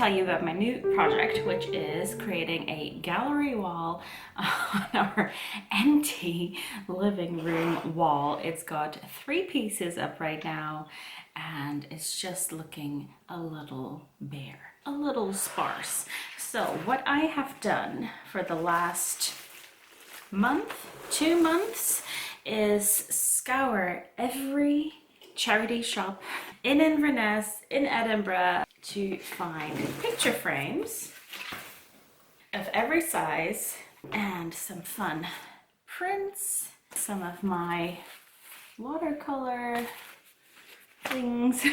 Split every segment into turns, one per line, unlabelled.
tell you about my new project, which is creating a gallery wall on our empty living room wall. It's got 3 pieces up right now and it's just looking a little bare, a little sparse. So what I have done for the last month, 2 months, is scour every charity shop in Inverness, in Edinburgh, to find picture frames of every size and some fun prints, some of my watercolor things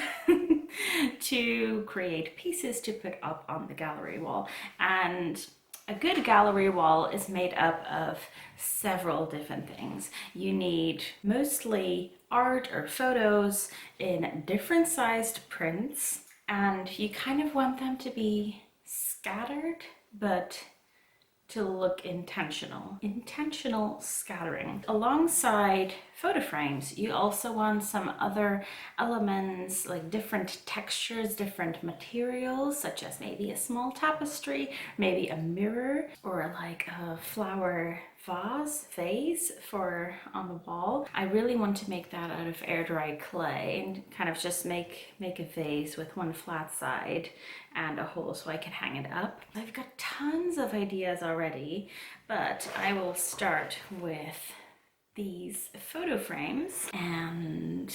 to create pieces to put up on the gallery wall. And a good gallery wall is made up of several different things. You need mostly art or photos in different sized prints, and you kind of want them to be scattered, but to look intentional scattering. Alongside photo frames, you also want some other elements like different textures, different materials, such as maybe a small tapestry, maybe a mirror, or like a flower vase for on the wall. I really want to make that out of air dry clay and kind of just make a vase with one flat side and a hole so I can hang it up. I've got tons of ideas already, but I will start with these photo frames and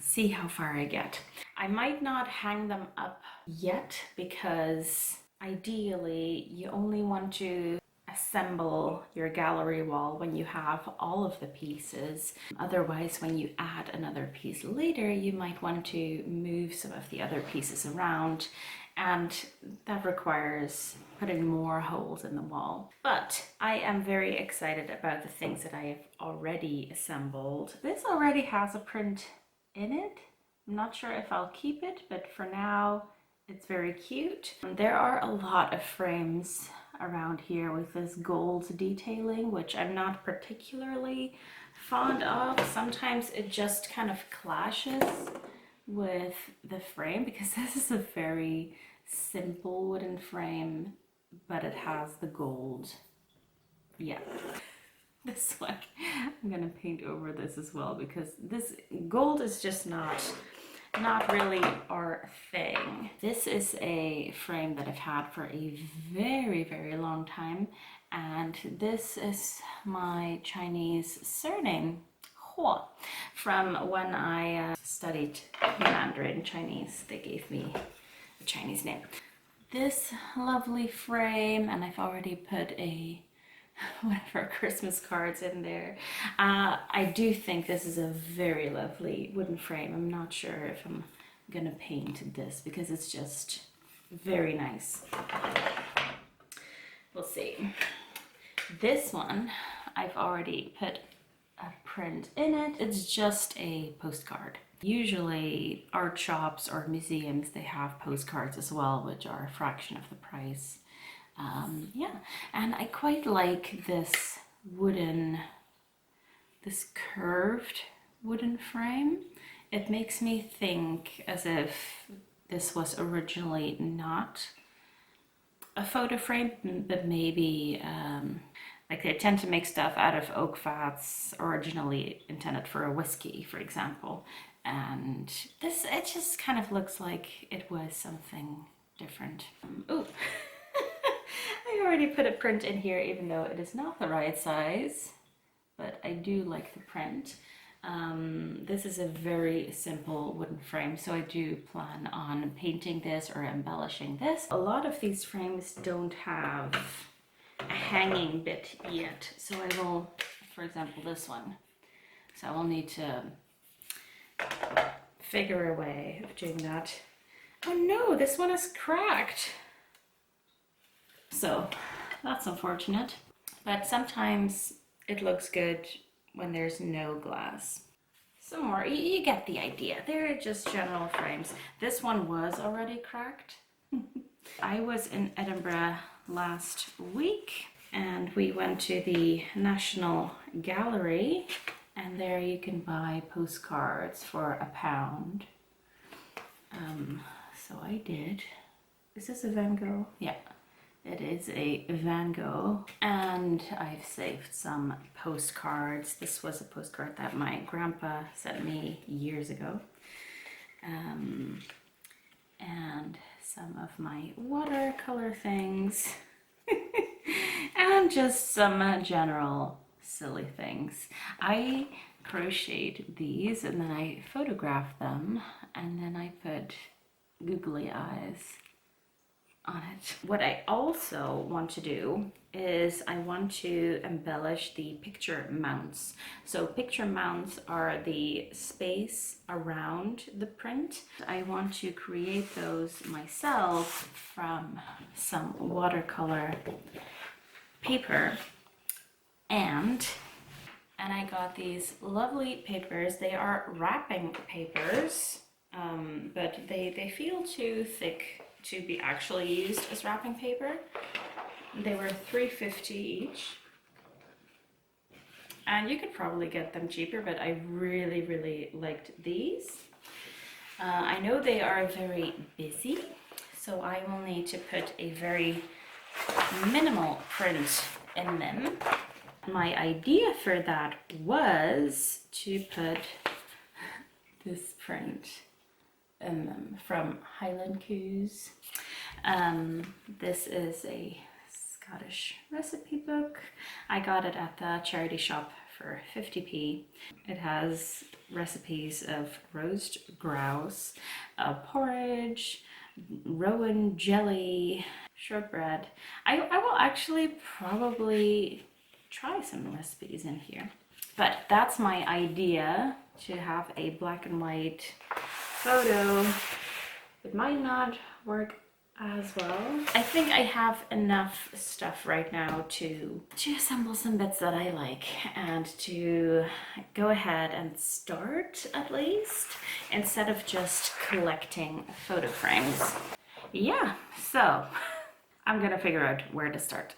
see how far I get. I might not hang them up yet because ideally you only want to assemble your gallery wall when you have all of the pieces. Otherwise, when you add another piece later, you might want to move some of the other pieces around, and that requires putting more holes in the wall. But I am very excited about the things that I have already assembled. This already has a print in it. I'm not sure if I'll keep it, but for now it's very cute. There are a lot of frames around here with this gold detailing, which I'm not particularly fond of. Sometimes it just kind of clashes with the frame because this is a very simple wooden frame, but it has the gold. Yeah. This one, I'm gonna paint over this as well because this gold is just not really our thing. This is a frame that I've had for a very long time, and this is my Chinese surname, Hua. From when I studied Mandarin Chinese, they gave me a Chinese name. This lovely frame, and I've already put one of our Christmas cards in there. I do think this is a very lovely wooden frame. I'm not sure if I'm gonna paint this because it's just very nice. We'll see. This one, I've already put a print in it. It's just a postcard. Usually art shops or museums, they have postcards as well, which are a fraction of the price. Yeah, and I quite like this curved wooden frame. It makes me think as if this was originally not a photo frame, but maybe like they tend to make stuff out of oak fats originally intended for a whiskey, for example. And this, it just kind of looks like it was something different. Oh. I already put a print in here even though it is not the right size, but I do like the print. This is a very simple wooden frame, so I do plan on painting this or embellishing this. A lot of these frames don't have a hanging bit yet, so I will, for example, this one. So I will need to figure a way of doing that. Oh no, this one is cracked. So that's unfortunate, but sometimes it looks good when there's no glass. Some more, you get the idea. They're just general frames. This one was already cracked. I was in Edinburgh last week and we went to the National Gallery, and there you can buy postcards for £1. So I did. Is this a Van Gogh? Yeah, it is a Van Gogh. And I've saved some postcards. This was a postcard that my grandpa sent me years ago. And some of my watercolor things. And just some general silly things. I crocheted these and then I photographed them and then I put googly eyes on it. What I also want to do is I want to embellish the picture mounts. So picture mounts are the space around the print. I want to create those myself from some watercolor paper, and I got these lovely papers. They are wrapping papers, but they feel too thick to be actually used as wrapping paper. They were $3.50 each, and you could probably get them cheaper, but I really liked these. I know they are very busy, so I will need to put a very minimal print in them. My idea for that was to put this print in them from Highland Coos. This is a Scottish recipe book. I got it at the charity shop for 50p. It has recipes of roast grouse, porridge, rowan jelly, shortbread. I will actually probably try some recipes in here. But that's my idea, to have a black and white photo. It might not work as well. I think I have enough stuff right now to assemble some bits that I like and to go ahead and start, at least, instead of just collecting photo frames. Yeah, so I'm gonna figure out where to start.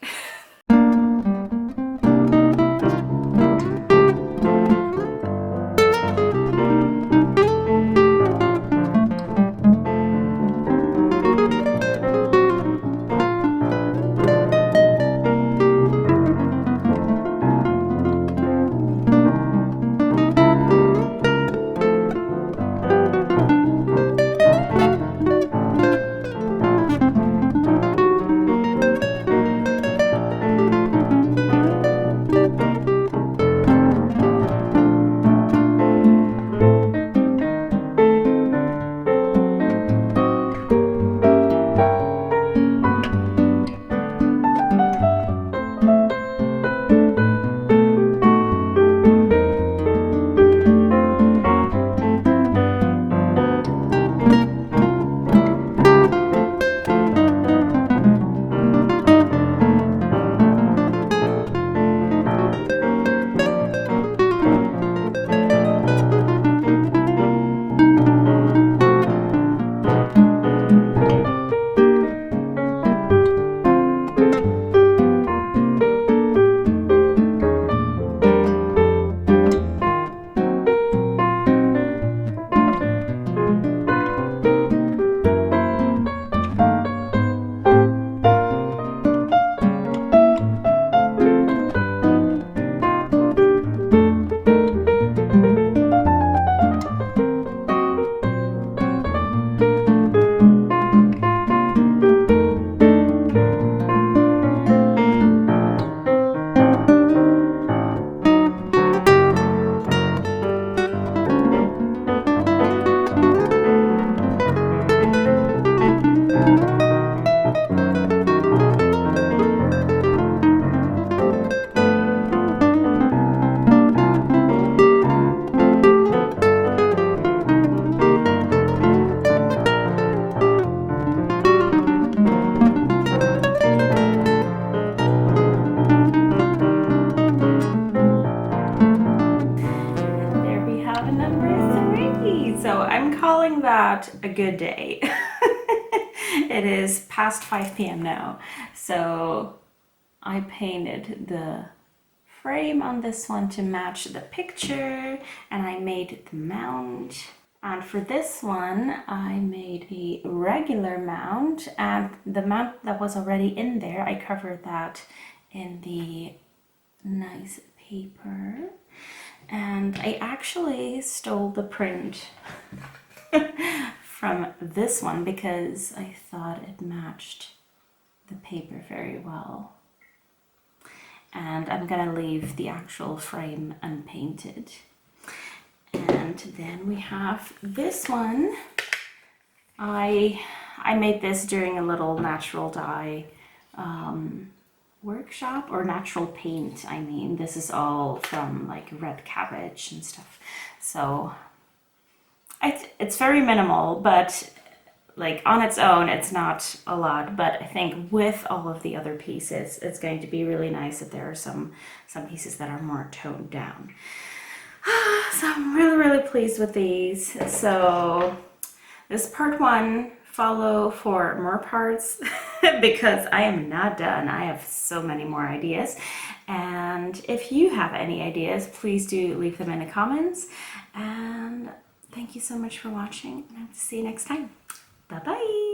So I'm calling that a good day. It is past 5 p.m. now. So I painted the frame on this one to match the picture, and I made the mount. And for this one, I made a regular mount, and the mount that was already in there, I covered that in the nice paper. And I actually stole the print from this one because I thought it matched the paper very well. And I'm gonna leave the actual frame unpainted. And then we have this one. I made this during a little natural dye workshop, or natural paint, I mean. This is all from like red cabbage and stuff. So it's very minimal, but like on its own, it's not a lot. But I think with all of the other pieces, it's going to be really nice that there are some pieces that are more toned down. So I'm really, really pleased with these. So this part one, follow for more parts because I am not done. I have so many more ideas. And if you have any ideas, please do leave them in the comments. And thank you so much for watching, and I hope to see you next time. Bye-bye.